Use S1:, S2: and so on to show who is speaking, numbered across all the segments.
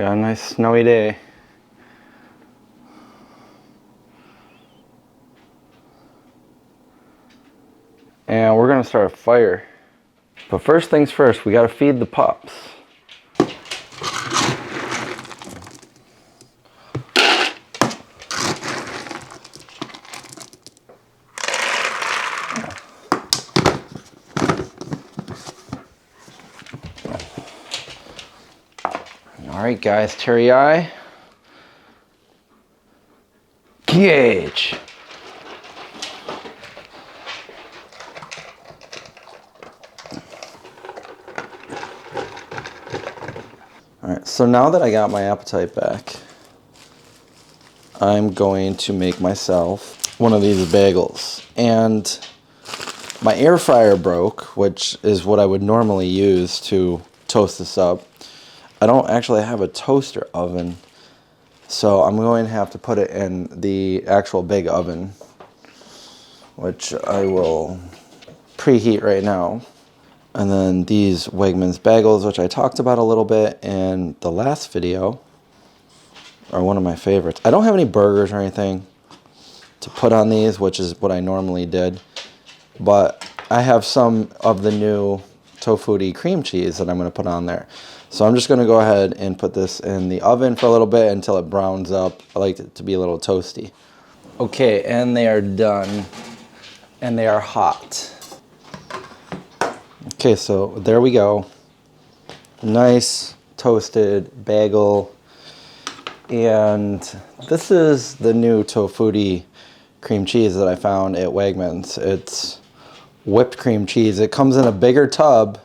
S1: got a nice snowy day. And we're gonna start a fire. But first things first, we gotta feed the pups. All right, guys, Terry I. Gage. All right, so now that I got my appetite back, I'm going to make myself one of these bagels. And my air fryer broke, which is what I would normally use to toast this up. I don't actually have a toaster oven, so I'm going to have to put it in the actual big oven, which I will preheat right now. And then these Wegmans bagels, which I talked about a little bit in the last video, are one of my favorites. I don't have any burgers or anything to put on these, which is what I normally did, but I have some of the new tofu cream cheese that I'm going to put on there. So I'm just going to go ahead and put this in the oven for a little bit until it browns up. I like it to be a little toasty. Okay, and they are done, and they are hot. Okay, so there we go. Nice toasted bagel. And this is the new tofu cream cheese that I found at Wegmans. It's whipped cream cheese. It comes in a bigger tub,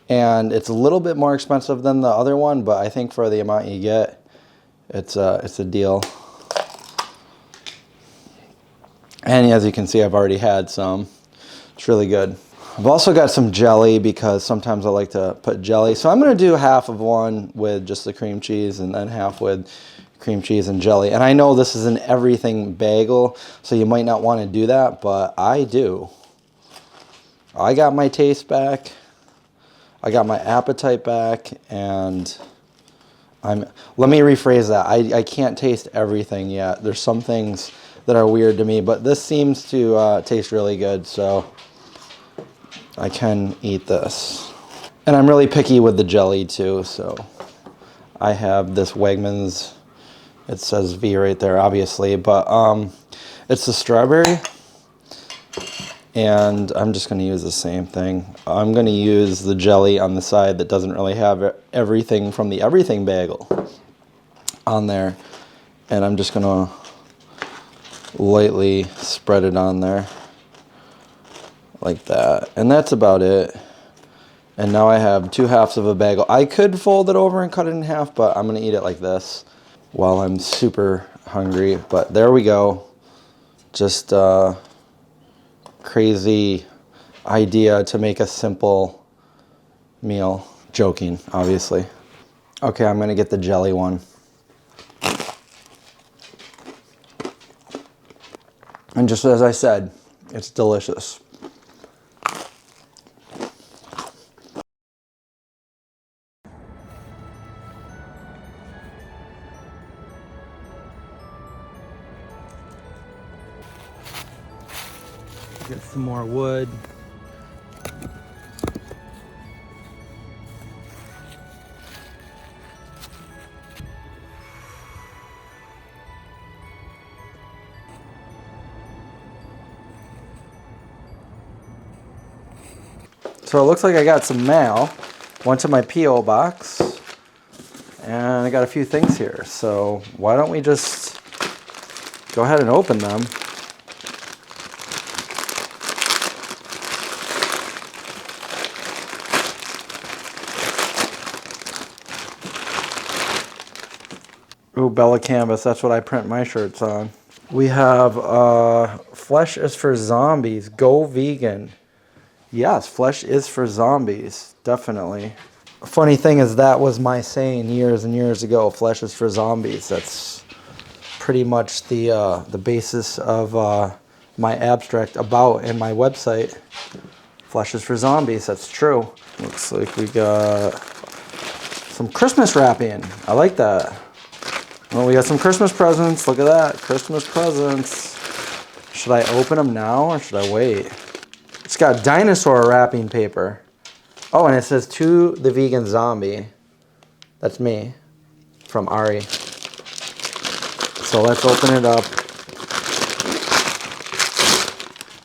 S1: and it's a little bit more expensive than the other one, but I think for the amount you get, it's a deal. And as you can see, I've already had some. It's really good. I've also got some jelly because sometimes I like to put jelly. So I'm going to do half of one with just the cream cheese and then half with cream cheese and jelly. And I know this is an everything bagel, so you might not want to do that, but I do. I got my taste back. I got my appetite back, and let me rephrase that. I can't taste everything yet. There's some things that are weird to me, but this seems to taste really good, so I can eat this. And I'm really picky with the jelly too, so I have this Wegmans, it says V right there obviously, but it's the strawberry, and I'm just going to use the same thing. I'm going to use the jelly on the side that doesn't really have everything from the everything bagel on there, and I'm just going to lightly spread it on there like that, and that's about it. And now I have 2 halves of a bagel. I could fold it over and cut it in half, but I'm going to eat it like this while I'm super hungry. But there we go. Just crazy idea to make a simple meal. Joking, obviously. Okay, I'm going to get the jelly one. And just as I said, it's delicious. Get some more wood. So it looks like I got some mail. Went to my P.O. box, and I got a few things here. So why don't we just go ahead and open them. Ooh, Bella Canvas, that's what I print my shirts on. We have Flesh is for Zombies, Go Vegan. Yes, flesh is for zombies, definitely. Funny thing is that was my saying years and years ago, flesh is for zombies. That's pretty much the basis of my abstract about in my website. Flesh is for zombies, that's true. Looks like we got Some Christmas wrapping. I like that. Well, we got some Christmas presents. Look at that. Christmas presents. Should I open them now or should I wait? It's got dinosaur wrapping paper. Oh, and it says to the vegan zombie. That's me from Ari. So let's open it up.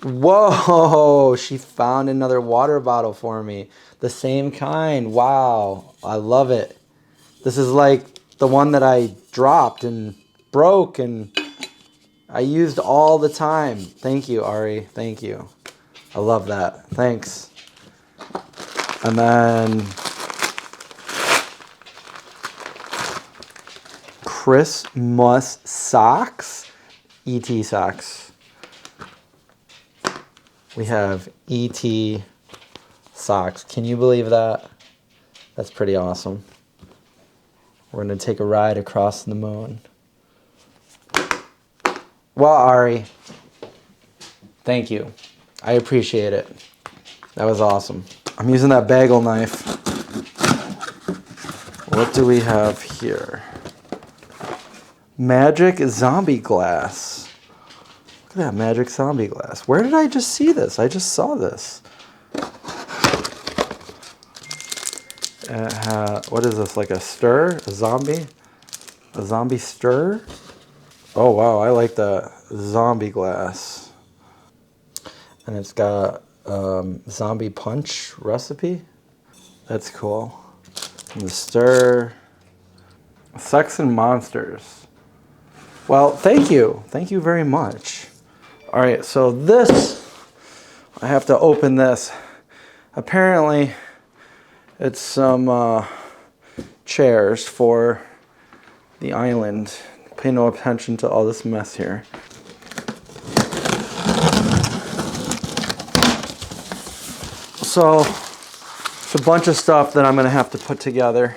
S1: Whoa, she found another water bottle for me. The same kind. Wow, I love it. This is like the one that I dropped and broke and I used all the time. Thank you, Ari. Thank you. I love that. Thanks. And then Christmas socks. ET socks. We have ET socks. Can you believe that? That's pretty awesome. We're going to take a ride across the moon. Well, Ari, thank you. I appreciate it. That was awesome. I'm using that bagel knife. What do we have here? Magic zombie glass. Look at that magic zombie glass. Where did I just see this? I just saw this. What is this, like a stir? A zombie? A zombie stir? Oh wow, I like the zombie glass. And it's got zombie punch recipe. That's cool. And the stir. Sex and monsters. Well, thank you. Thank you very much. All right, so this, I have to open this. Apparently, it's some chairs for the island. Pay no attention to all this mess here. So, it's a bunch of stuff that I'm gonna have to put together.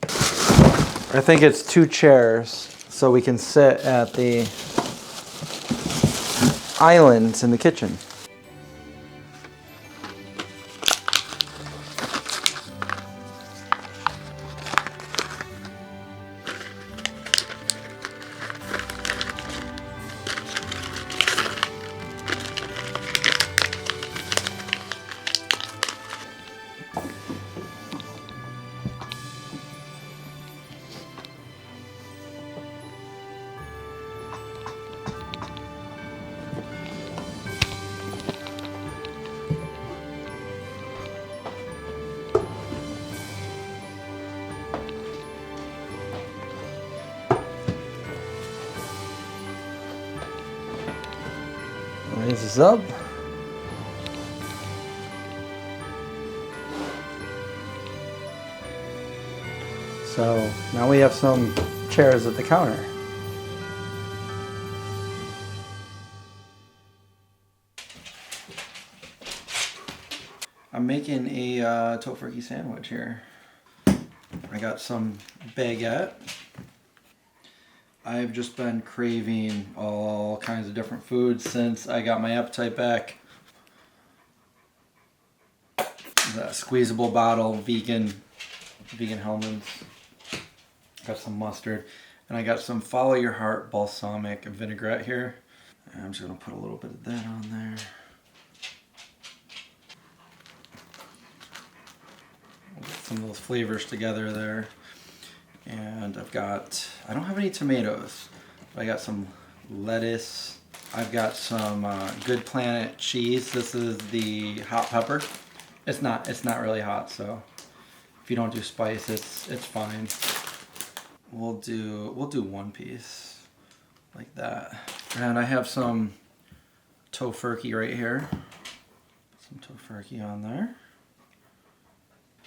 S1: I think it's 2 chairs so we can sit at the island in the kitchen. Raise this up. So now we have some chairs at the counter. I'm making a tofurkey sandwich here. I got some baguette. I've just been craving all kinds of different foods since I got my appetite back. The squeezable bottle, vegan Hellmann's. Got some mustard, and I got some Follow Your Heart balsamic vinaigrette here. And I'm just gonna put a little bit of that on there. We'll get some of those flavors together there. And I don't have any tomatoes, but I got some lettuce. I've got some Good Planet cheese. This is the hot pepper. It's not really hot, so if you don't do spice, it's fine. We'll do 1 piece like that. And I have some tofurkey right here. Some tofurkey on there.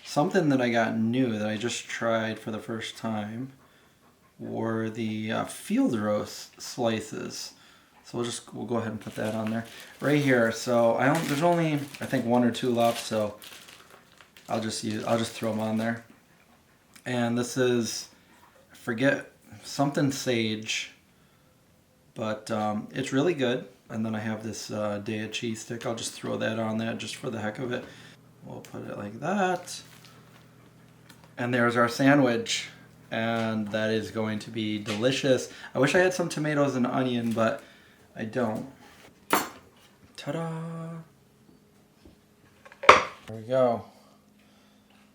S1: Something that I got new that I just tried for the first time were the field roast slices. So we'll go ahead and put that on there right here. So there's only I think 1 or 2 left, so I'll just throw them on there. And this is, I forget, something sage, but it's really good. And then I have this Daiya cheese stick. I'll just throw that on there just for the heck of it. We'll put it like that. And there's our sandwich. And that is going to be delicious. I wish I had some tomatoes and onion, but I don't. Ta-da! There we go.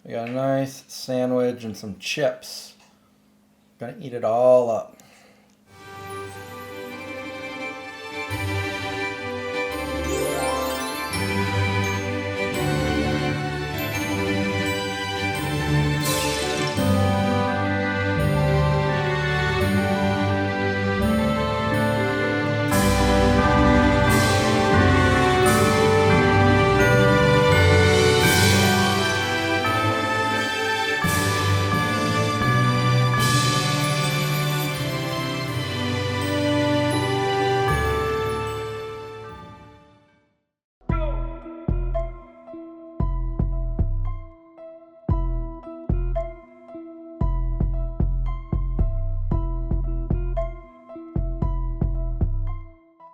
S1: We got a nice sandwich and some chips. Gonna eat it all up.